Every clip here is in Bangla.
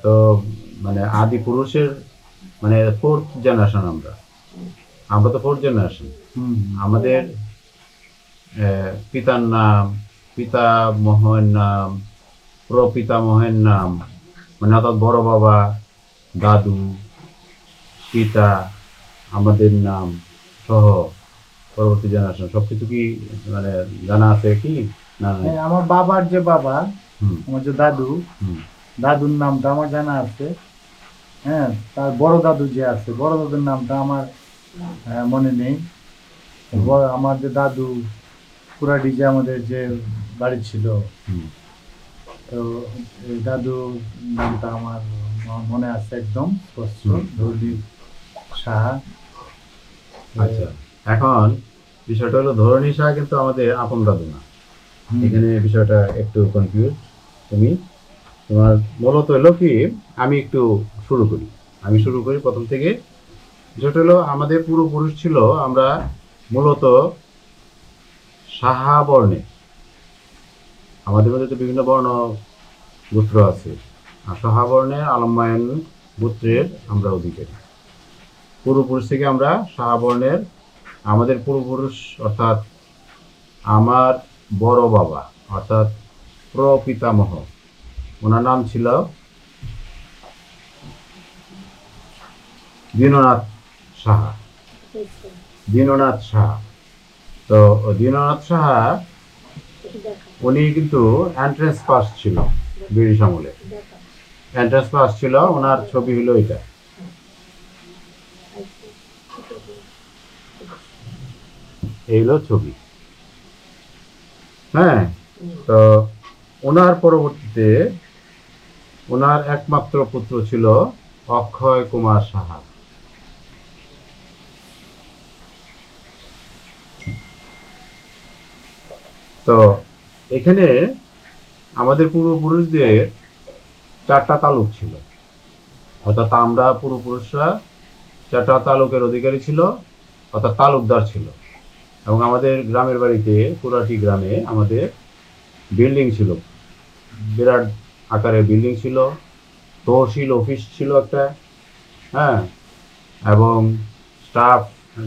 তো মানে আদি পুরুষের মানে ফোর্থ জেনারেশন আমরা। আমরা তো ফোর্থ জেনারেশন। আমাদের পিতার নাম, পিতামহের নাম, প্রপিতামহের নাম, মানে অর্থাৎ বড় বাবা, দাদু, পিতা, আমাদের নাম সহ পরবর্তী জেনারেশন সবকিছু কি মানে জানা আছে কি না? আমার বাবার যে বাবা, হুম আমার যে দাদু, হুম দাদুর নামটা আমার জানা আছে। হ্যাঁ, তার বড় দাদু যে আছে, বড় দাদুর নামটা আমার মনে নেই। হুম আমার যে দাদু পুরাডি যে আমাদের যে বাড়ি ছিল, হুম। তো এই দাদু নামটা আমার মনে আছে একদম স্পষ্ট, হুম। দৌলদীপ সাহা। আচ্ছা, এখন বিষয়টা হলো ধরণী শাহ কিন্তু আমাদের আপন দাদু না। এখানে বিষয়টা একটু কনফিউজ। তুমি তোমার মূলত হলো কি, আমি একটু শুরু করি প্রথম থেকে। বিষয়টা হলো আমাদের পূর্বপুরুষ ছিল আমরা মূলত সাহা বর্ণে। আমাদের মধ্যে তো বিভিন্ন বর্ণ গোত্র আছে, আর সাহা বর্ণের আলম্বায়ন গোত্রের আমরা অধিকারী। পূর্বপুরুষ থেকে আমরা সাহা বর্ণের, আমাদের পূর্বপুরুষ অর্থাৎ আমার বড় বাবা অর্থাৎ প্রপিতামহ, ওনার নাম ছিল দীননাথ সাহা। দীননাথ সাহা। তো দীননাথ সাহা উনি কিন্তু এন্ট্রেন্স পাস ছিল ব্রিটিশ আমলে। এন্ট্রেন্স পাস ছিল, ওনার ছবি হলো এটা। এই হলো ছবি। হ্যাঁ, তো ওনার পরবর্তীতে ওনার একমাত্র পুত্র ছিল অক্ষয় কুমার সাহা। তো এখানে আমাদের পূর্বপুরুষদের 4টা তালুক ছিল, অর্থাৎ আমরা পূর্বপুরুষরা 4টা তালুকের অধিকারী ছিল, অর্থাৎ তালুকদার ছিল। এবং আমাদের গ্রামের বাড়িতে, পুরাটি গ্রামে আমাদের বিল্ডিং ছিল, বিরাট আকারের বিল্ডিং ছিল, তহসিল অফিস ছিল একটা। হ্যাঁ, এবং স্টাফ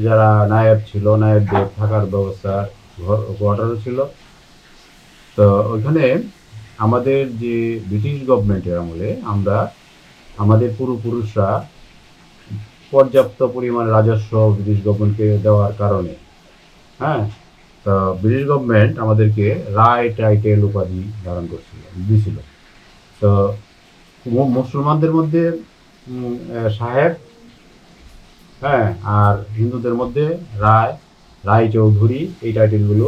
যারা নায়েব ছিল, নায়েবদের থাকার ব্যবস্থা, কোয়ার্টারও ছিল। তো ওইখানে আমাদের যে ব্রিটিশ গভর্নমেন্টের আমলে আমরা, আমাদের পূর্বপুরুষরা পর্যাপ্ত পরিমাণ রাজস্ব ব্রিটিশ গভর্নমেন্টকে দেওয়ার কারণে, হ্যাঁ, তো ব্রিটিশ গভর্নমেন্ট আমাদেরকে রায় টাইটেল উপাধি ধারণ করছিল, দিয়েছিল। তো মুসলমানদের মধ্যে সাহেব, হ্যাঁ, আর হিন্দুদের মধ্যে রায়, রায় চৌধুরী, এই টাইটেলগুলো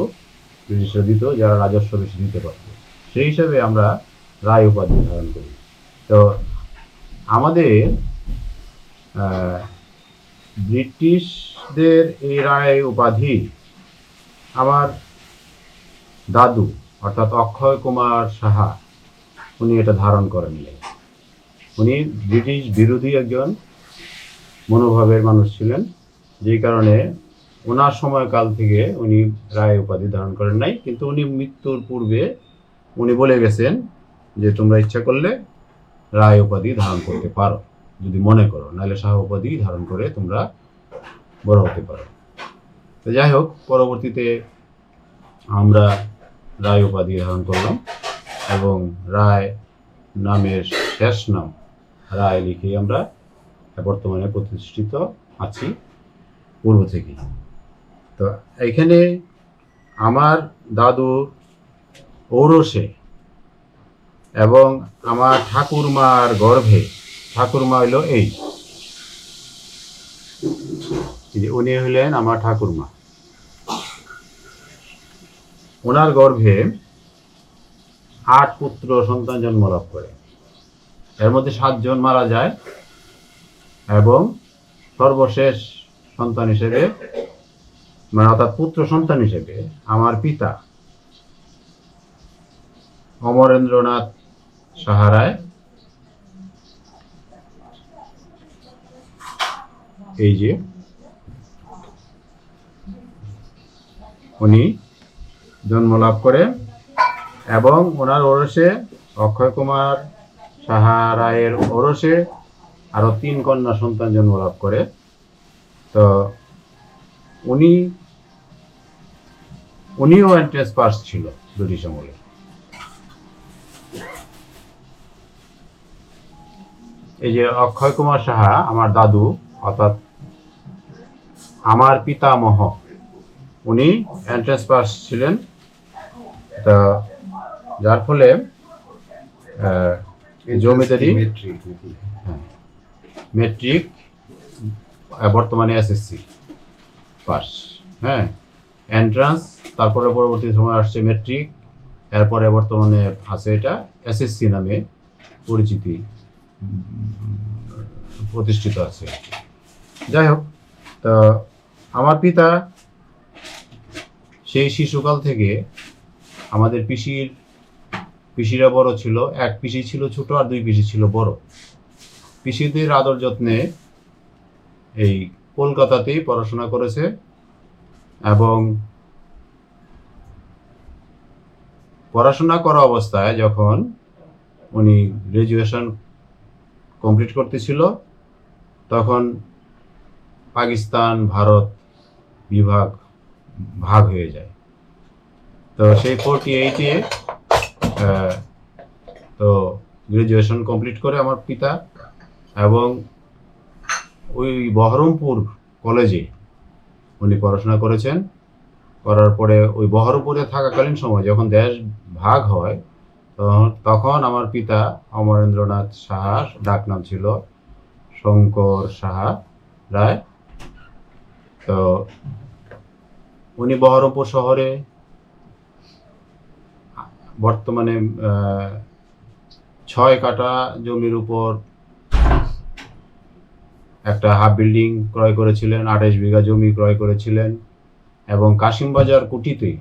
ব্রিটিশরা দিত যারা রাজস্ব বেশি দিতে পারত। সেই হিসাবে আমরা রায় উপাধি ধারণ করি। তো আমাদের ব্রিটিশদের এই রায় উপাধি আমার দাদু অর্থাৎ অক্ষয় কুমার সাহা উনি এটা ধারণ করেননি। উনি ব্রিটিশ বিরোধী একজন মনোভাবের মানুষ ছিলেন, যেই কারণে ওনার সময়কাল থেকে উনি রায় উপাধি ধারণ করেন নাই। কিন্তু উনি মৃত্যুর পূর্বে উনি বলে গেছেন যে তোমরা ইচ্ছা করলে রায় উপাধি ধারণ করতে পারো, যদি মনে করো, নাহলে শাহ উপাধি ধারণ করে তোমরা বড় হতে পারো। তো যাই হোক, পরবর্তীতে আমরা রায় উপাধি ধারণ করলাম এবং রায় নামের শেষ নাম রায় লিখে আমরা বর্তমানে প্রতিষ্ঠিত আছি পূর্ব থেকেই। তো এখানে আমার দাদুর ঔরসে এবং আমার ঠাকুরমার গর্ভে, ঠাকুরমা হইল এই যে উনি হইলেন আমার ঠাকুরমা, ওনার গর্ভে 8 পুত্র সন্তান জন্ম লাভ করে। এর মধ্যে 7 জন মারা যায় এবং সর্বশেষ সন্তান হিসেবে, মানে অর্থাৎ পুত্র সন্তান হিসেবে আমার পিতা অমরেন্দ্রনাথ সাহারায়, এই যে উনি জন্ম লাভ করে এবং ওনার ওরসে অক্ষয় কুমার সাহা রায়ের ওরসে আরো 3 কন্যা সন্তান জন্মলাভ করে। তো উনি উনিও এন্ট্রান্স পাস ছিল ব্রিটিশ আমলে। এই যে অক্ষয় কুমার সাহা আমার দাদু, অর্থাৎ আমার পিতামহ, উনি এন্ট্রান্স পাস ছিলেন। তা যার ফলে জমিদারি মেট্রিক, বর্তমানে এসএসসি পাস, হ্যাঁ, এন্ট্রান্স, তারপরে পরবর্তী সময় আসছে মেট্রিক, এরপরে বর্তমানে আছে এটা এসএসসি নামে পরিচিতি প্রতিষ্ঠিত আছে। যাই হোক, তো আমার পিতা সেই শিশুকাল থেকে আমাদের পিসিরা বড় ছিল, এক পিসি ছিল ছোট আর 2 পিসি ছিল বড়। পিসিদের আদর যত্নে এই কলকাতাতেই পড়াশোনা করেছে এবং পড়াশোনা করা অবস্থায় যখন উনি গ্রাজুয়েশন কমপ্লিট করতেছিল, তখন পাকিস্তান ভারত ভাগ হয়ে যায়। তো সেই 48-এ তো গ্রাজুয়েশন কমপ্লিট করে আমার পিতা, এবং ওই বহরমপুর কলেজে উনি পড়াশোনা করেছেন। করার পরে ওই বহরমপুরে থাকাকালীন সময় যখন দেশ ভাগ হয়, তখন আমার পিতা অমরেন্দ্রনাথ সাহার ডাকনাম ছিল শঙ্কর সাহা রায়। তো উনি বহরমপুর শহরে বর্তমানে 6 কাঠা জমির উপর একটা হাফ বিল্ডিং ক্রয় করেছিলেন, 28 বিঘা জমি ক্রয় করেছিলেন, এবং কাশিমবাজার কুঠিতে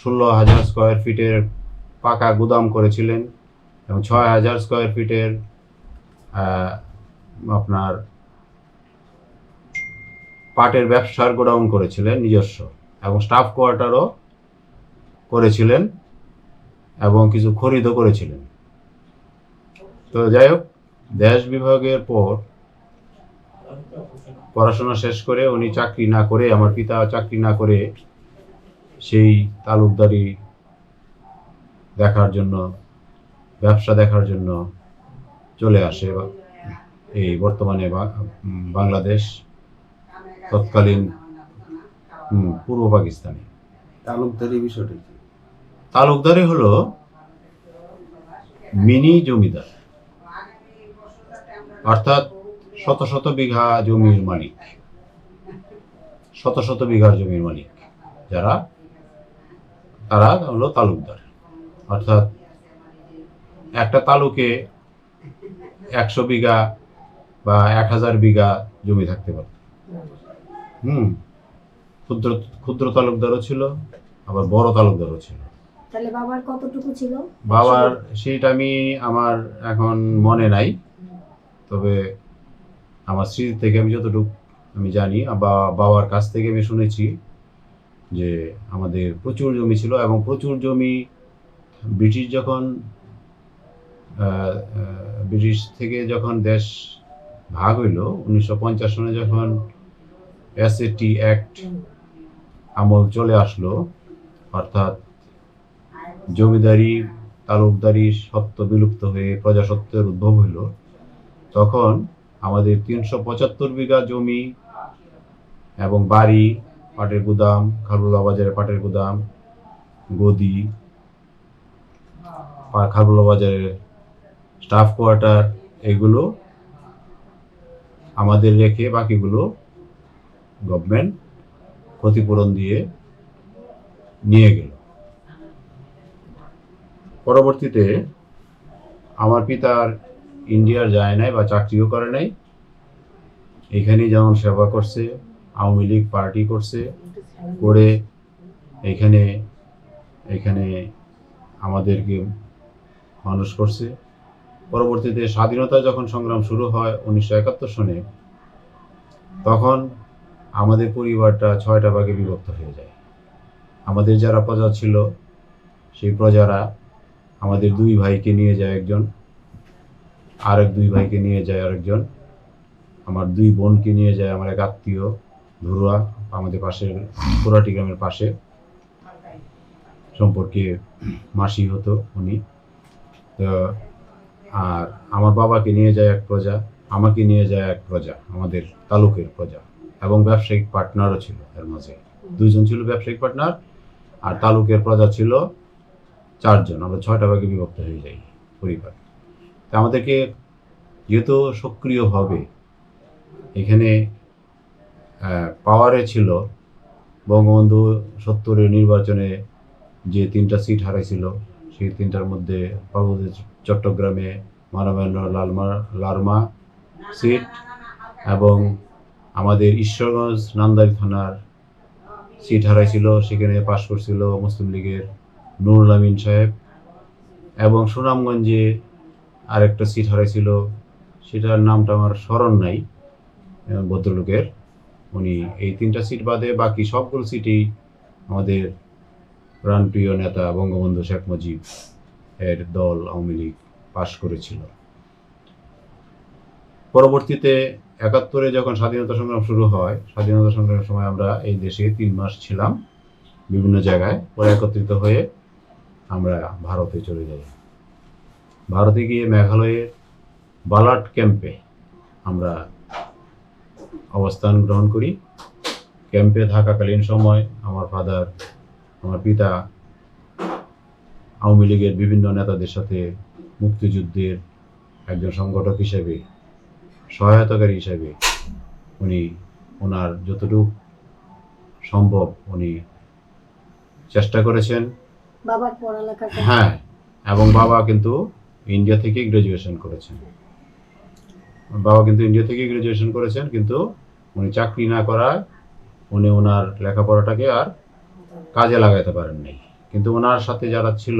16,000 স্কোয়ার ফিটের পাকা গুদাম করেছিলেন, এবং 6,000 স্কোয়ার ফিটের আপনার পাটের ব্যবসার গোডাউন করেছিলেন নিজস্ব, এবং স্টাফ কোয়ার্টারও করেছিলেন, এবং কিছু খরিদও করেছিলেন। তো যাই হোক, দেশ বিভাগের পর পড়াশোনা শেষ করে উনি চাকরি না করে, আমার পিতা চাকরি না করে সেই তালুকদারি দেখার জন্য, ব্যবসা দেখার জন্য চলে আসে এই বর্তমানে বাংলাদেশ, তৎকালীন পূর্ব পাকিস্তানে। তালুকদারি বিষয়টা কি? তালুকদারি হলো মিনি জমিদার, অর্থাৎ শত শত বিঘা জমির মালিক, শত শত বিঘার জমির মালিক যারা, তারা হলো তালুকদার। অর্থাৎ একটা তালুকে 100 বিঘা বা 1000 বিঘা জমি থাকতে পারত। ক্ষুদ্র ক্ষুদ্র তালুকদারও ছিল, আবার বড় তালুকদারও ছিল। তাহলে বাবার কতটুকু ছিল? বাবার সেইটা আমার এখন মনে নাই, তবে আমার স্ত্রী থেকে আমি যতটুকু আমি জানি, বা বাবার কাছ থেকে আমি শুনেছি যে আমাদের প্রচুর জমি ছিল, এবং প্রচুর জমি ব্রিটিশ থেকে যখন দেশ ভাগ হইল 1950 সনে, যখন এসএটি অ্যাক্ট আমল চলে আসলো, অর্থাৎ জমিদারি তালুকদারি সত্ত্ব বিলুপ্ত হয়ে প্রজাসত্বের উদ্ভব হইল, তখন আমাদের 375 বিঘা জমি এবং বাড়ি, পাটের গুদাম, খারুল্লা বাজারে পাটের গুদাম, গদি, খারুল্লা বাজারের স্টাফ কোয়ার্টার, এগুলো আমাদের রেখে বাকিগুলো গভর্নমেন্ট ক্ষতিপূরণ দিয়ে নিয়ে গেল। পরবর্তীতে আমার পিতার ইন্ডিয়ার যায় নাই বা চাকরিও করে নাই, এখানেই যেমন সেবা করছে, আওয়ামী লীগ পার্টি করছে, করে এখানে আমাদেরকে মানুষ করছে। পরবর্তীতে স্বাধীনতা যখন সংগ্রাম শুরু হয় 1971 সনে, তখন আমাদের পরিবারটা 6টা ভাগে বিভক্ত হয়ে যায়। আমাদের যারা প্রজা ছিল, সেই প্রজারা আমাদের 2 ভাইকে নিয়ে যায় একজন আরেক 2 ভাইকে নিয়ে যায় আরেকজন, আমার 2 বোনকে নিয়ে যায় আমার এক আত্মীয় ধুরুয়া, আমাদের পাশের পুরাটি গ্রামের পাশে সম্পর্কে মাসি হতো উনি। তো আর আমার বাবাকে নিয়ে যায় এক প্রজা, আমাকে নিয়ে যায় এক প্রজা, আমাদের তালুকের প্রজা, এবং ব্যবসায়িক পার্টনারও ছিল এর মাঝে। 2 জন ছিল ব্যবসায়িক পার্টনার, আর তালুকের প্রজা ছিল 4 জন। আমরা 6টা ভাগে বিভক্ত হয়ে যাই পরিবার। তা আমাদেরকে যেহেতু সক্রিয়ভাবে এখানে পাওয়ারে ছিল, বঙ্গবন্ধু 70-এর নির্বাচনে যে 3টা সিট হারাইছিল, সেই 3টার মধ্যে পার্বত্য চট্টগ্রামে মানবেন্দ্র লারমা সিট, এবং আমাদের ঈশ্বরগঞ্জ নান্দাইল থানার সিট হারাইছিল, সেখানে পাশ করছিল মুসলিম লীগের নুরুল আমিন সাহেব, এবং সুনামগঞ্জে আরেকটা সিট হারাইছিল, সেটার নামটা আমার স্মরণ নাই ভদ্রলোকের। উনি এই 3টা সিট বাদে বাকি সবগুলো সিটই আমাদের প্রাণপ্রিয় নেতা বঙ্গবন্ধু শেখ মুজিব এর দল আওয়ামী লীগ পাশ করেছিল। পরবর্তীতে 71-এ যখন স্বাধীনতা সংগ্রাম শুরু হয়, স্বাধীনতা সংগ্রামের সময় আমরা এই দেশে 3 মাস ছিলাম বিভিন্ন জায়গায়, পরে একত্রিত হয়ে আমরা ভারতে চলে যাই। ভারতে গিয়ে মেঘালয়ের বালাট ক্যাম্পে আমরা অবস্থান গ্রহণ করি। ক্যাম্পে থাকাকালীন সময় আমার পিতা আওয়ামী লীগের বিভিন্ন নেতাদের সাথে মুক্তিযুদ্ধের একজন সংগঠক হিসেবে, সহায়তাকারী হিসেবে উনি ওনার যতটুকু সম্ভব উনি চেষ্টা করেছেন। বাবার পড়ালেখাটা হ্যাঁ, এবং বাবা কিন্তু ইন্ডিয়া থেকে গ্রাজুয়েশন করেছেন, কিন্তু উনি চাকরি না করায় উনি ওনার লেখাপড়াটাকে আর কাজে লাগাতে পারেন নাই। কিন্তু ওনার সাথে যারা ছিল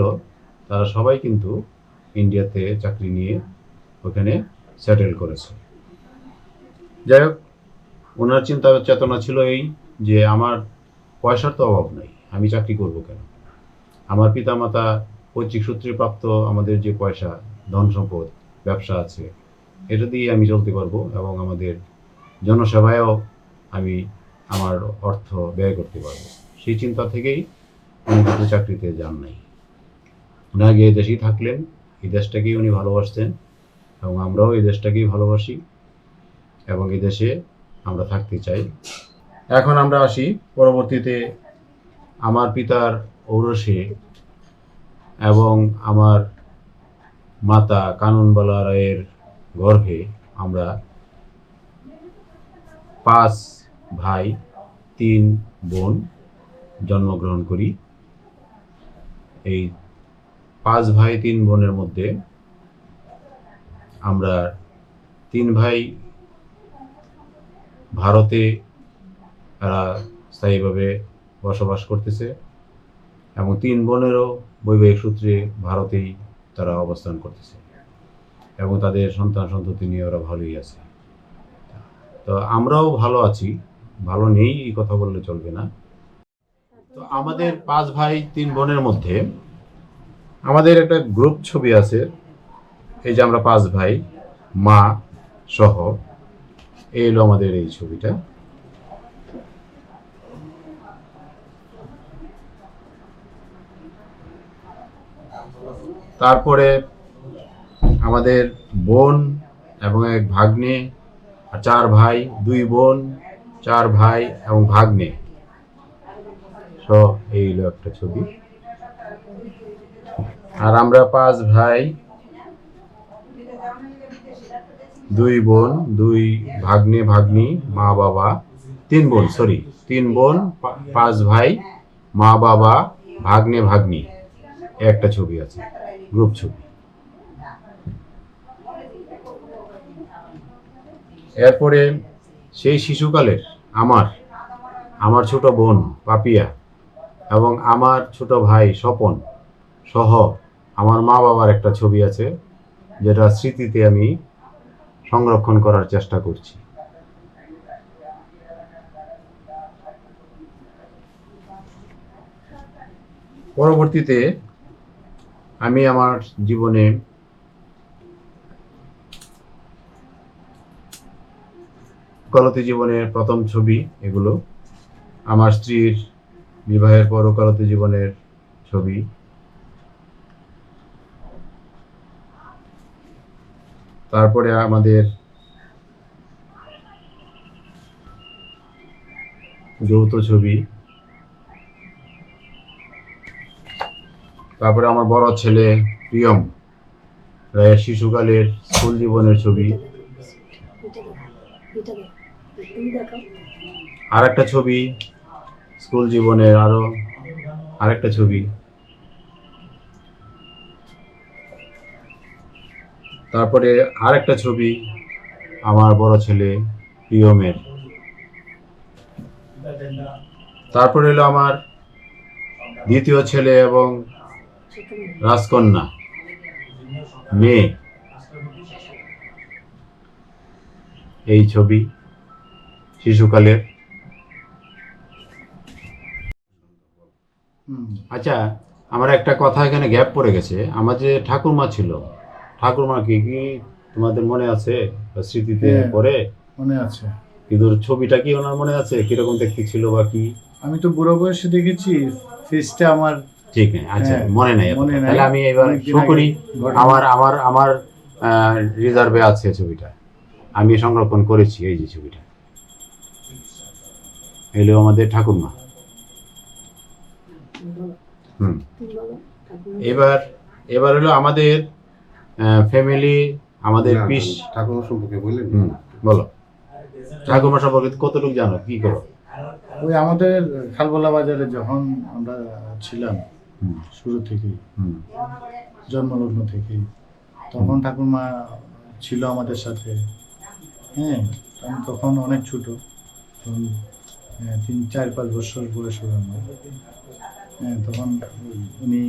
তারা সবাই কিন্তু ইন্ডিয়াতে চাকরি নিয়ে ওখানে সেটেল করেছে। যাই হোক, ওনার চিন্তা চেতনা ছিল এই যে আমার পয়সার তো অভাব নাই, আমি চাকরি করব কেন? আমার পিতামাতা পৈতৃক সূত্রে প্রাপ্ত আমাদের যে পয়সা, ধন সম্পদ, ব্যবসা আছে, এটা দিয়ে আমি চলতে পারবো, এবং আমাদের জনসেবায়ও আমি আমার অর্থ ব্যয় করতে পারবো। সেই চিন্তা থেকেই উনি কিন্তু চাকরিতে যান নাই। উনি আগে এই দেশেই থাকলেন, এই দেশটাকেই উনি ভালোবাসতেন, এবং আমরাও এই দেশটাকেই ভালোবাসি, এবং এই দেশে আমরা থাকতে চাই। এখন আমরা আসি পরবর্তীতে আমার পিতার ঔরসে এবং আমার মাতা কানুনবালা রায়ের গর্ভে আমরা 5 ভাই 3 বোন জন্মগ্রহণ করি। এই 5 ভাই 3 বোনের মধ্যে আমরা 3 ভাই ভারতে তারা স্থায়ীভাবে বসবাস করতেছে, এবং 3 বোনেরও বৈবাহিক সূত্রে ভারতেই তারা অবস্থান করতেছে, এবং তাদের সন্তান সন্ততি নিয়ে ওরা ভালোই আছে। তো আমরাও ভালো আছি, ভালো নেই এই কথা বললে চলবে না। তো আমাদের 5 ভাই 3 বোনের মধ্যে আমাদের একটা গ্রুপ ছবি আছে, এই যে আমরা 5 ভাই মা সহ, এই হলো আমাদের এই ছবিটা। তারপরে আমাদের বোন এবং এক ভাগ্নে, আর 4 ভাই 2 বোন, 4 ভাই এবং ভাগ্নে সহ, এই হলো একটা ছবি। আর আমরা 5 ভাই 2 বোন, 2 ভাগ্নে ভাগ্নি, মা বাবা, 3 বোন, 3 বোন, 5 ভাই, মা বাবা, ভাগ্নে ভাগ্নি, একটা ছবি আছে, গ্রুপ ছবি। এরপরে সেই শিশুকালের আমার ছোট বোন পাপিয়া এবং আমার ছোট ভাই স্বপন সহ আমার মা বাবার একটা ছবি আছে, যেটা স্মৃতিতে আমি সংরক্ষণ করার চেষ্টা করছি। পরবর্তীতে আমি আমার জীবনে ওকালতি জীবনের প্রথম ছবি এগুলো। আমার স্ত্রীর বিবাহের পর ওকালতি জীবনের ছবি। তারপরে আমাদের যৌথ ছবি। তারপরে আমার বড় ছেলে প্রিয়ম রায়ের শিশুকালের স্কুল জীবনের ছবি। তুমি দেখাও। আর একটা ছবি স্কুল জীবনের, আরো আরেকটা ছবি। তারপরে আরেকটা ছবি আমার বড় ছেলে প্রিয়মের। তারপরে হলো আমার দ্বিতীয় ছেলে এবং রাজকন্যা মেয়ে, এই ছবি শিশুকালের। আচ্ছা, আমার একটা কথা এখানে গ্যাপ পড়ে গেছে। আমার যে ঠাকুরমা ছিল, ঠাকুরমা কি কি তোমাদের মনে আছে বা স্মৃতিতে হ্যাঁ। পড়ে? মনে আছে। কিন্তু ছবিটা কি ওনার মনে আছে কিরকম দেখতে ছিল বা কি? আমি তো বুড়ো বয়সে দেখেছি, ফেসটা আমার ঠিক আছে, আচ্ছা, হ্যাঁ, মনে নাই মনে এতটা। নাই। তাহলে আমি এবার অনেকদিন শো করি। আগে ঘটনা। আমার রিজার্ভে আছে ছবিটা, আমি সংরক্ষণ করেছি। এই যে ছবিটা, এলো আমাদের ঠাকুরমা। বলো, হুম। তুমি বলো। ঠাকুমা। এবার হলো আমাদের ফ্যামিলি, আমাদের না, পিস। ঠাকুর সম্পর্কে বললেন। বলো, ঠাকুরমা সম্পর্কে কতটুকু জানো, কি করো? ওই আমাদের খালবোলা বাজারে যখন আমরা ছিলাম হুম, শুরু থেকেই, হুম, জন্মলগ্ন থেকেই, তখন ঠাকুরমা ছিল আমাদের সাথে। হ্যাঁ, আমি তখন অনেক ছোট, তখন 3-4-5 বছর বয়স হবে আমার। হ্যাঁ, তখন উনি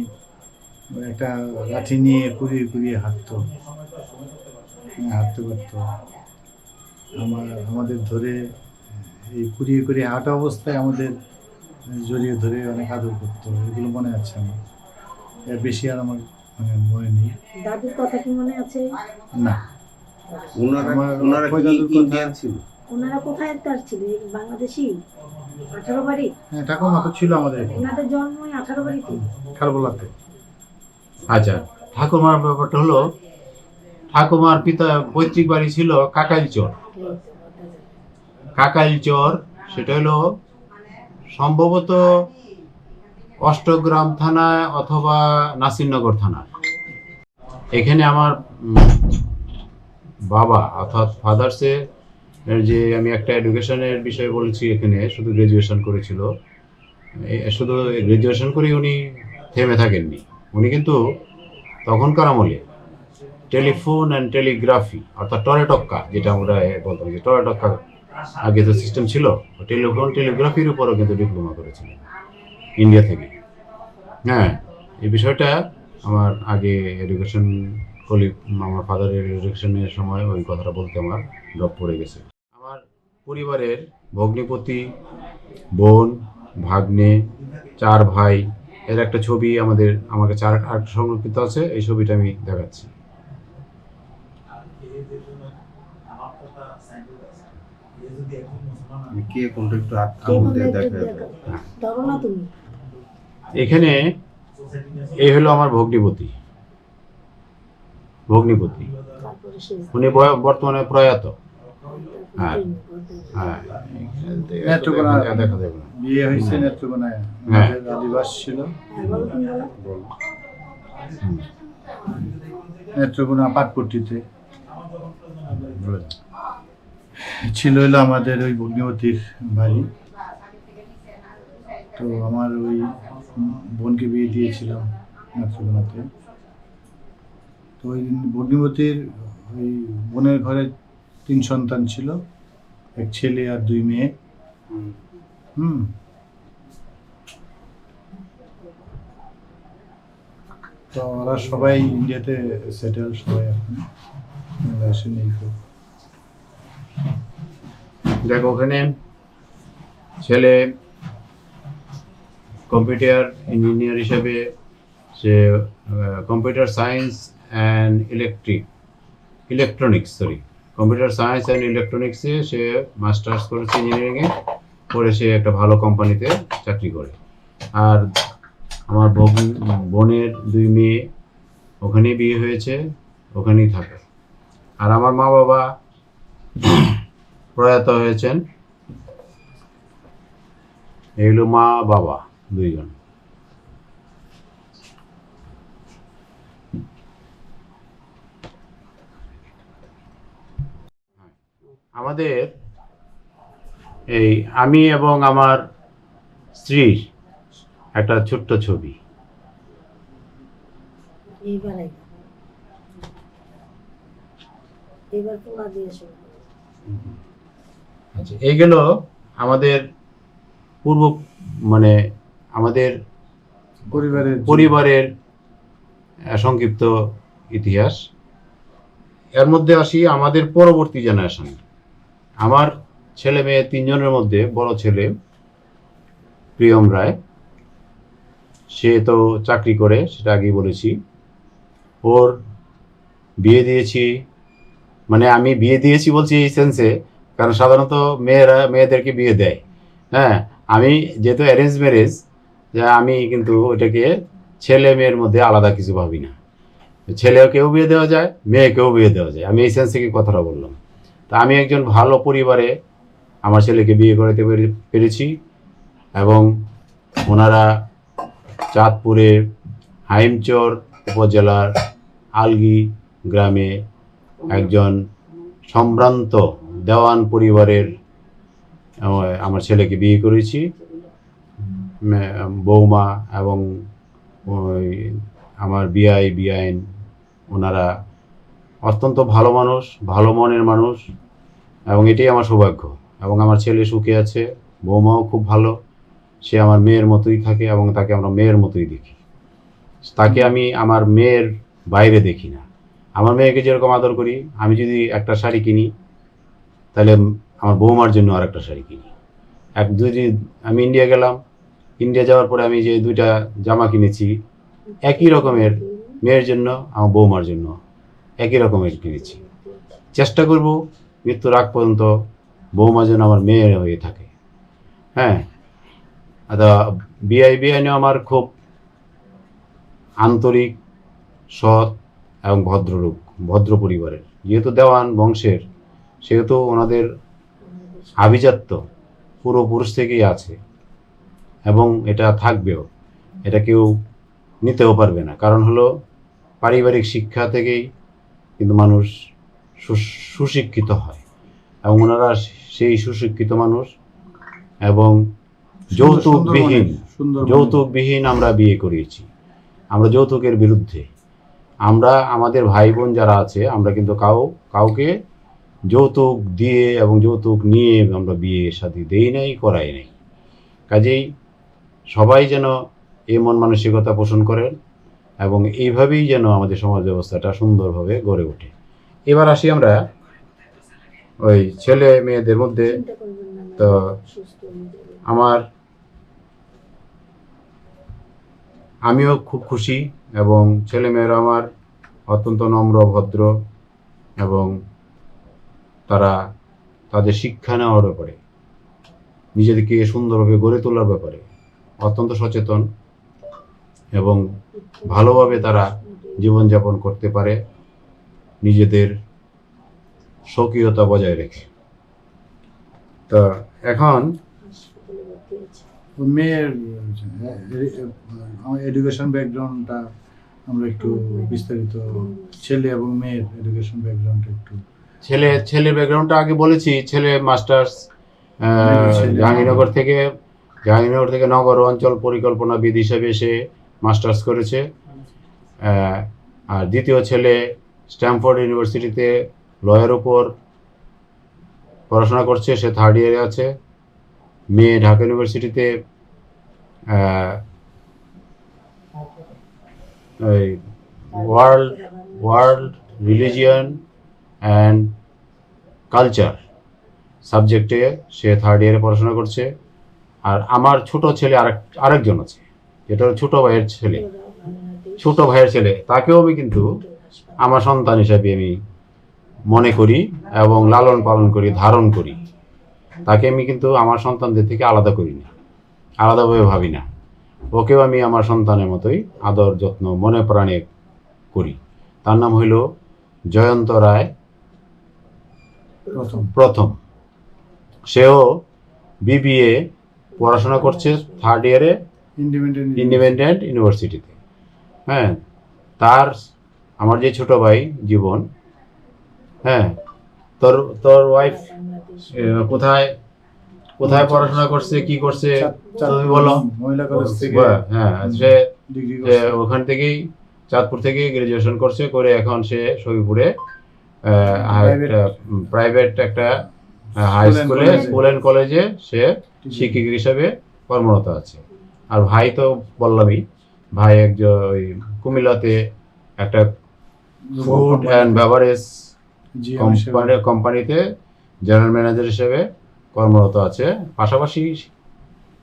একটা লাঠি নিয়ে কুড়িয়ে কুড়িয়ে হাঁটতো, হাঁটতে পারতো। আমাদের ধরে এই কুড়িয়ে কুড়িয়ে হাঁটা অবস্থায় আমাদের জড়িয়ে ধরে অনেক আদর করতো। এগুলো মনে আছে আমার, এর বেশি আর আমার মনে নেই। দাদুর কথা কি মনে আছে? না, ওনারা আমার ওনারা অক্ষয় কি দাদুর কথা- ইন্ডিয়ান ছিল? ওনারা কোথায় তার ছিল? এই বাংলাদেশি? 18 বাড়ি? হ্যাঁ, ঠাকুমা তো ছিল আমাদের এখানে, ওনাদের জন্ম ওই 18 বাড়িতে? খালবোলাতে। আচ্ছা, ঠাকুরমার ব্যাপারটা হলো, ঠাকুমার পিতা পৈতৃক বাড়ি ছিল কাকাইলচর। কাকাইলচর সেটা হলো সম্ভবত অষ্টগ্রাম থানা অথবা নাসিরনগর থানা। এখানে আমার বাবা অর্থাৎ ফাদার্সের যে, আমি একটা এডুকেশনের বিষয়ে বলছি, এখানে শুধু গ্রাজুয়েশন করেছিল। শুধু গ্রাজুয়েশন করে উনি থেমে থাকেননি। উনি কিন্তু তখনকার আমলে টেলিফোন অ্যান্ড টেলিগ্রাফি অর্থাৎ টরেটক্কা, যেটা আমরা বলতাম যে টরেটক্কা আগে যে সিস্টেম ছিল, টেলিফোন টেলিগ্রাফির উপরও কিন্তু ডিপ্লোমা করেছিলেন ইন্ডিয়া থেকে। হ্যাঁ, এই বিষয়টা আমার আগে এডুকেশন আমার ফাদারের এডুকেশনের সময় ওই কথাটা বলতে আমার ড্রপ পড়ে গেছে। আমার পরিবারের ভগ্নিপতি, বোন, ভাগ্নে, 4 ভাই এর একটা ছবি আমাকে আর সংরক্ষিত আছে। এই ছবিটা আমি দেখাচ্ছি। কে কোনটা একটু কে আঙুল কোনটা দিয়ে একটু দেখা দেখাও। ধরো না তুমি। এখানে এই হলো আমার ভগ্নিপতি। তারপরে শেষ। উনি বর্তমানে প্রয়াত। হ্যাঁ, হ্যাঁ, নেত্রকোনা দেখা যাবে না। বিয়ে হয়েছে নেত্রকোনায়, হ্যাঁ। আমাদের আদিবাস ছিল। হ্যাঁ, বলো তুমি বলো। বল। নেত্রকোনা পাটপট্টিতে ছিল হলো আমাদের ওই ভগ্নিপতির বাড়ি। তো আমার ওই বোনকে বিয়ে দিয়েছিলাম নেত্রকোনাতে। তো ওই ভগ্নিপতির ওই বোনের ঘরে 3 সন্তান ছিল, 1 ছেলে আর 2 মেয়ে। তো ওরা সবাই ইন্ডিয়াতে সেটেল, সবাই এখন বাংলাদেশে নেই কেউ। দেখো, ওখানে ছেলে কম্পিউটার ইঞ্জিনিয়ার হিসেবে, সে computer science and electronics computer science and ইলেকট্রনিক্সে সে মাস্টার্স করেছে ইঞ্জিনিয়ারিংয়ে, করে সে একটা ভালো কোম্পানিতে চাকরি করে। আর আমার বোনের 2 মেয়ে ওখানেই বিয়ে হয়েছে, ওখানেই থাকে। আর আমার মা বাবা প্রয়াত হয়েছেন। এগুলো মা বাবা 2 জন। আমাদের এই আমি এবং আমার স্ত্রীর একটা ছোট্ট ছবি। এবার পোলা দিয়ে শুরু করো। আচ্ছা, এইগুলো আমাদের পূর্ব মানে আমাদের পরিবারের সংক্ষিপ্ত ইতিহাস। এর মধ্যে আসি আমাদের পরবর্তী জেনারেশন। আমার ছেলে মেয়ে 3 জনের মধ্যে বড় ছেলে প্রিয়ম রায়, সে তো চাকরি করে, সেটা আগেই বলেছি। ওর বিয়ে দিয়েছি, মানে আমি বিয়ে দিয়েছি বলছি এই সেন্সে, কারণ সাধারণত মেয়েদেরকে বিয়ে দেয়। হ্যাঁ, আমি যেহেতু অ্যারেঞ্জ ম্যারেজ, আমি কিন্তু ওইটাকে ছেলে মেয়ের মধ্যে আলাদা কিছু ভাবি না। ছেলেকেও বিয়ে দেওয়া যায়, মেয়েকেও বিয়ে দেওয়া যায়, আমি এই সেন্স থেকে কথাটা বললাম। তা আমি একজন ভালো পরিবারে আমার ছেলেকে বিয়ে করাতে পেরেছি, এবং ওনারা চাঁদপুরে হাইমচর উপজেলার আলগি গ্রামে একজন সম্ভ্রান্ত দেওয়ান পরিবারের আমার ছেলেকে বিয়ে করেছি। বৌমা এবং আমার বিআইন ওনারা অত্যন্ত ভালো মানুষ, ভালো মনের মানুষ, এবং এটাই আমার সৌভাগ্য। এবং আমার ছেলে সুখে আছে, বৌমাও খুব ভালো, সে আমার মেয়ের মতোই থাকে এবং তাকে আমরা মেয়ের মতোই দেখি। তাকে আমি আমার মেয়ের বাইরে দেখি না। আমার মেয়েকে যেরকম আদর করি, আমি যদি একটা শাড়ি কিনি তাহলে আমার বৌমার জন্য আর একটা শাড়ি কিনি। আমি ইন্ডিয়া গেলাম, ইন্ডিয়া যাওয়ার পরে আমি যে 2টা জামা কিনেছি একই রকমের, মেয়ের জন্য আমার বৌমার জন্য একই রকমের কিনেছি। চেষ্টা করব মৃত্যুর আগ পর্যন্ত বৌমা যেন আমার মেয়ে হয়ে থাকে। হ্যাঁ, বিআইনও আমার খুব আন্তরিক, সৎ এবং ভদ্র পরিবারের। যেহেতু দেওয়ান বংশের, সেহেতু ওনাদের আভিজাত্য পূর্বপুরুষ থেকেই আছে, এবং এটা থাকবেও, এটা কেউ নিতেও পারবে না। কারণ হলো পারিবারিক শিক্ষা থেকেই কিন্তু মানুষ সুশিক্ষিত হয়, এবং ওনারা সেই সুশিক্ষিত মানুষ। এবং যৌতুকবিহীন আমরা বিয়ে করিয়েছি। আমরা যৌতুকের বিরুদ্ধে। আমরা আমাদের ভাই বোন যারা আছে, আমরা কিন্তু কাউকে যৌতুক দিয়ে এবং যৌতুক নিয়ে আমরা বিয়ে শাদী দেই নাই, করাই নাই। কাজেই সবাই যেন এই মন মানসিকতা পোষণ করেন, এবং এইভাবেই যেন আমাদের সমাজ ব্যবস্থাটা সুন্দরভাবে গড়ে ওঠে। এবার আসি আমরা ওই ছেলে মেয়েদের মধ্যে। চিন্তা করবেন না, তো সুস্থ নিজের। আমিও খুব খুশি, এবং ছেলেমেয়েরা আমার অত্যন্ত নম্র, ভদ্র, এবং তারা তাদের শিক্ষা নেওয়ার ব্যাপারে, নিজেদেরকে সুন্দরভাবে গড়ে তোলার ব্যাপারে অত্যন্ত সচেতন, এবং ভালোভাবে তারা জীবনযাপন করতে পারে নিজেদের স্বকীয়তা বজায় রেখে। তো এখন হাসপাতালে ভর্তি আছে। মেয়ের আমার এডুকেশন ব্যাকগ্রাউন্ডটা আমরা একটু বিস্তারিত, ছেলে এবং মেয়ের এডুকেশন ব্যাকগ্রাউন্ডটা একটু। ছেলের ব্যাকগ্রাউন্ডটা আগে বলেছি। ছেলে মাস্টার্স জাহাঙ্গীরনগর থেকে নগর অঞ্চল পরিকল্পনাবিদ হিসেবে সে মাস্টার্স করেছে। আর দ্বিতীয় ছেলে স্ট্যামফোর্ড ইউনিভার্সিটিতে লয়ের উপর পড়াশোনা করছে, সে 3rd ইয়ারে আছে। মেয়ে ঢাকা ইউনিভার্সিটিতে ওয়ার্ল্ড রিলিজিয়ন অ্যান্ড কালচার সাবজেক্টে সে 3rd ইয়ারে পড়াশোনা করছে। আর আমার ছোট ছেলে আরেকজন আছে, যেটা ছোট ভাইয়ের ছেলে, তাকেও আমি কিন্তু আমার সন্তান হিসাবে আমি মনে করি এবং লালন পালন করি, ধারণ করি। তাকে আমি কিন্তু আমার সন্তানদের থেকে আলাদা করি না, আলাদাভাবে ভাবি না। ওকেও আমি আমার সন্তানের মতোই আদর যত্ন মনে প্রাণে করি। তার নাম হইল জয়ন্ত রায় প্রথম। সেও বিবিএ পড়াশোনা করছে 3rd ইয়ারে ইন্ডিপেন্ডেন্ট ইউনিভার্সিটিতে। হ্যাঁ, তার আমার যে ছোট ভাই জীবন, হ্যাঁ, তোর তোর ওয়াইফ কোথায় কোথায় পড়াশোনা করছে, কি করছে তুমি বলো? মহিলা কলেজ থেকে হ্যাঁ, সে ডিগ্রি সে ওখান থেকেই চাঁদপুর থেকে গ্রাজুয়েশন করছে, করে এখন সে সবিপুরে প্রাইভেট একটা হাই স্কুলে, স্কুল অ্যান্ড কলেজে সে শিক্ষিকা হিসাবে কর্মরত আছে। আর ভাই তো বললামই, ভাই একজন ওই কুমিল্লাতে একটা ফুড অ্যান্ড বেভারেজ কোম্পানিতে জেনারেল ম্যানেজার হিসেবে কর্মরত আছে।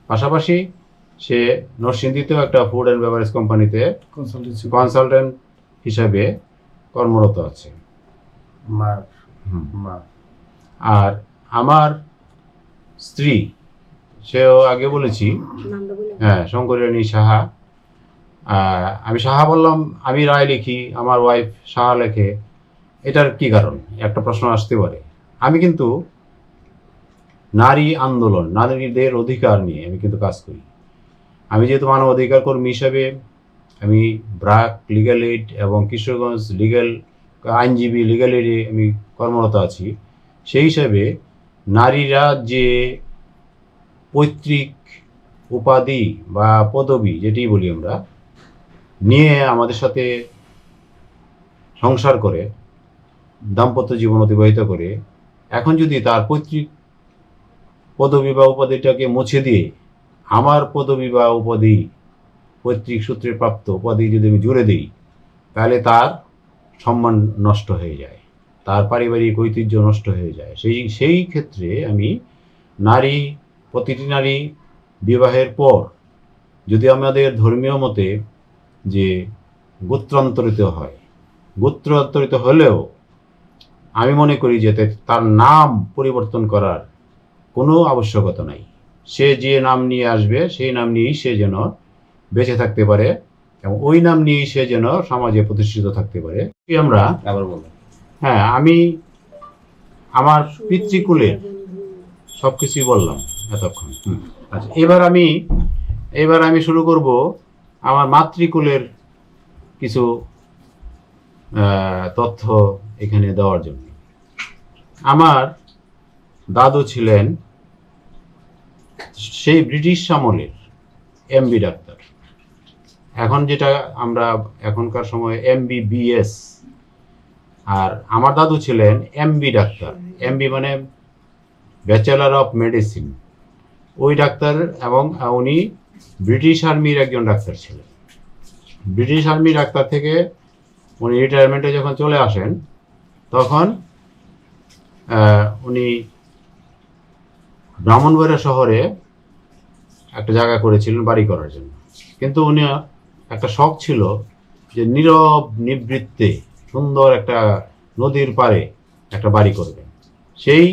পাশাপাশি সে নরসিংদীতেও একটা ফুড অ্যান্ড বেভারেজ কোম্পানিতে কনসালটেন্ট হিসাবে কর্মরত আছে। আর আমার স্ত্রী, সেও আগে বলেছি, নামটা বলে হ্যাঁ, শঙ্করিণী সাহা। আমি সাহা বললাম, আমি রায় লিখি, আমার ওয়াইফ সাহা লেখে, এটার কি কারণ? একটা প্রশ্ন আসতে পারে। আমি কিন্তু নারী আন্দোলন, নারীদের অধিকার নিয়ে আমি কিন্তু কাজ করি। আমি যেহেতু মানব অধিকার কর্মী হিসাবে আমি ব্র্যাক, লিগ্যাল এইড এবং কিশোরগঞ্জ লিগ্যাল আইনজীবী লিগ্যাল এইডে আমি কর্মরত আছি। সেই হিসাবে নারীরা যে পৈতৃক উপাধি বা পদবি, যেটি বলি আমরা, নিয়ে আমাদের সাথে সংসার করে দাম্পত্য জীবন অতিবাহিত করে, এখন যদি তার পৈতৃক পদবি বা উপাধিটাকে মুছে দিয়ে আমার পদবি বা উপাধি, পৈতৃক সূত্রে প্রাপ্ত উপাধি যদি আমি জুড়ে দিই, তাহলে তার সম্মান নষ্ট হয়ে যায়, তার পারিবারিক ঐতিহ্য নষ্ট হয়ে যায়। সেই ক্ষেত্রে আমি প্রতিটি নারী বিবাহের পর যদি আমাদের ধর্মীয় মতে যে গোত্রান্তরিত হয়, গোত্রান্তরিত হলেও আমি মনে করি যে তার নাম পরিবর্তন করার কোনো আবশ্যকতা নাই। সে যে নাম নিয়ে আসবে সেই নাম নিয়েই সে যেন বেঁচে থাকতে পারে এবং ওই নাম নিয়েই সে যেন সমাজে প্রতিষ্ঠিত থাকতে পারে। আমরা আবার বলো। হ্যাঁ, আমি আমার পিতৃকুলের সবকিছুই বললাম এতক্ষণ। আচ্ছা, এবার আমি শুরু করব আমার মাতৃকুলের কিছু তথ্য এখানে দেওয়ার জন্য। আমার দাদু ছিলেন সেই ব্রিটিশ আমলের এমবি ডাক্তার। এখন যেটা আমরা এখনকার সময়ে MBBS, আর আমার দাদু ছিলেন এমবি ডাক্তার। এমবি মানে ব্যাচেলার অফ মেডিসিন, ওই ডাক্তার। এবং উনি ব্রিটিশ আর্মির একজন ডাক্তার ছিলেন। ব্রিটিশ আর্মি ডাক্তার থেকে উনি রিটায়ারমেন্টে যখন চলে আসেন, তখন উনি ব্রাহ্মণবাড়িয়া শহরে একটা জায়গা করেছিলেন বাড়ি করার জন্য। কিন্তু উনি একটা শখ ছিল যে নীরব নিবৃত্তে সুন্দর একটা নদীর পাড়ে একটা বাড়ি করবেন। সেই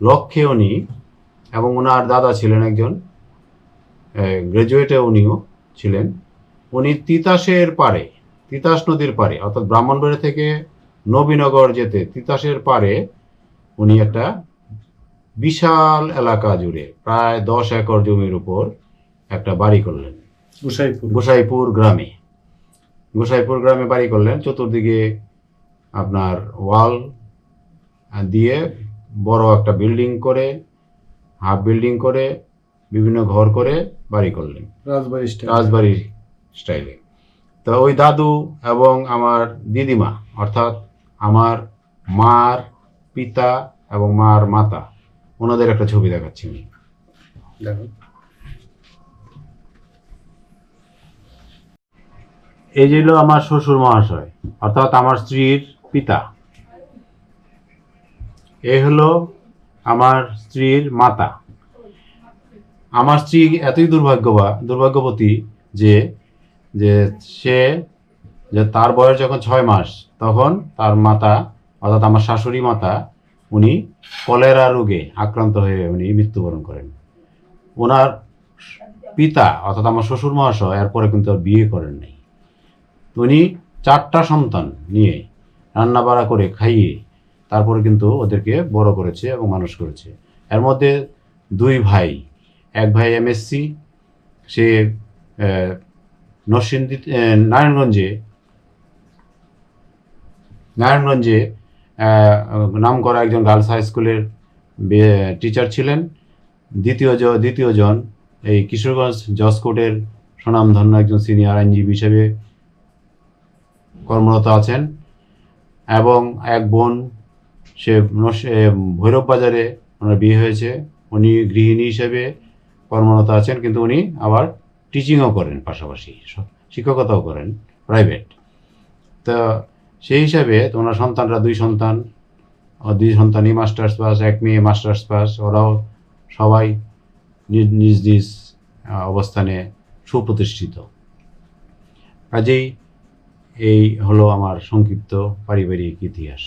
লক্ষ্যে উনি, এবং ওনার দাদা ছিলেন একজন গ্রাজুয়েটে, উনিও ছিলেন, উনি তিতাসের পাড়ে, তিতাস নদীর পাড়ে, অর্থাৎ ব্রাহ্মণবাড়িয়া থেকে নবীনগর যেতে তিতাসের পাড়ে উনি একটা বিশাল এলাকা জুড়ে প্রায় 10 একর জমির উপর একটা বাড়ি করলেন গোসাইপুর গ্রামে বাড়ি করলেন। চতুর্দিকে আপনার ওয়াল দিয়ে বড় একটা বিল্ডিং করে, হাফ বিল্ডিং করে, বিভিন্ন ঘর করে বাড়ি করলেন রাজবাড়ি স্টাইলে। তো ওই দাদু এবং আমার দিদিমা, অর্থাৎ আমার মার পিতা এবং মার মাতা, ওনাদের একটা ছবি দেখাচ্ছি আমি। দেখো, এই যে হলো আমার শ্বশুর মহাশয়, অর্থাৎ আমার স্ত্রীর পিতা। এ হলো আমার স্ত্রীর মাতা। আমার স্ত্রী এতই দুর্ভাগ্যবতী যে তার বয়স যখন 6 মাস, তখন তার মাতা অর্থাৎ আমার শাশুড়ি মাতা উনি কলেরা রোগে আক্রান্ত হয়ে উনি মৃত্যুবরণ করেন। ওনার পিতা অর্থাৎ আমার শ্বশুর মহাশয় এরপরে কিন্তু আর বিয়ে করেন নাই। উনি 4টা সন্তান নিয়ে রান্না বাড়া করে খাইয়ে তারপরে কিন্তু ওদেরকে বড় করেছে এবং মানুষ করেছে। এর মধ্যে 2 ভাই, এক ভাই এমএসসি, সে নরসিংদী নারায়ণগঞ্জে নামকরা একজন গার্লস হাই স্কুলের টিচার ছিলেন। দ্বিতীয়জন এই কিশোরগঞ্জ জজ কোর্টের সুনামধন্য একজন সিনিয়র আইনজীবী হিসেবে কর্মরত আছেন, এবং এক বোন, সে ভৈরব বাজারে ওনার বিয়ে হয়েছে, উনি গৃহিণী হিসেবে কর্মরত আছেন, কিন্তু উনি আবার টিচিংও করেন, পাশাপাশি শিক্ষকতাও করেন প্রাইভেট। তো সেই হিসাবে ওনার সন্তানরা 2 সন্তানই মাস্টার্স পাস, এক মেয়ে মাস্টার্স পাস। ওরাও সবাই নিজ নিজ অবস্থানে সুপ্রতিষ্ঠিত। কাজেই এই হলো আমার সংক্ষিপ্ত পারিবারিক ইতিহাস।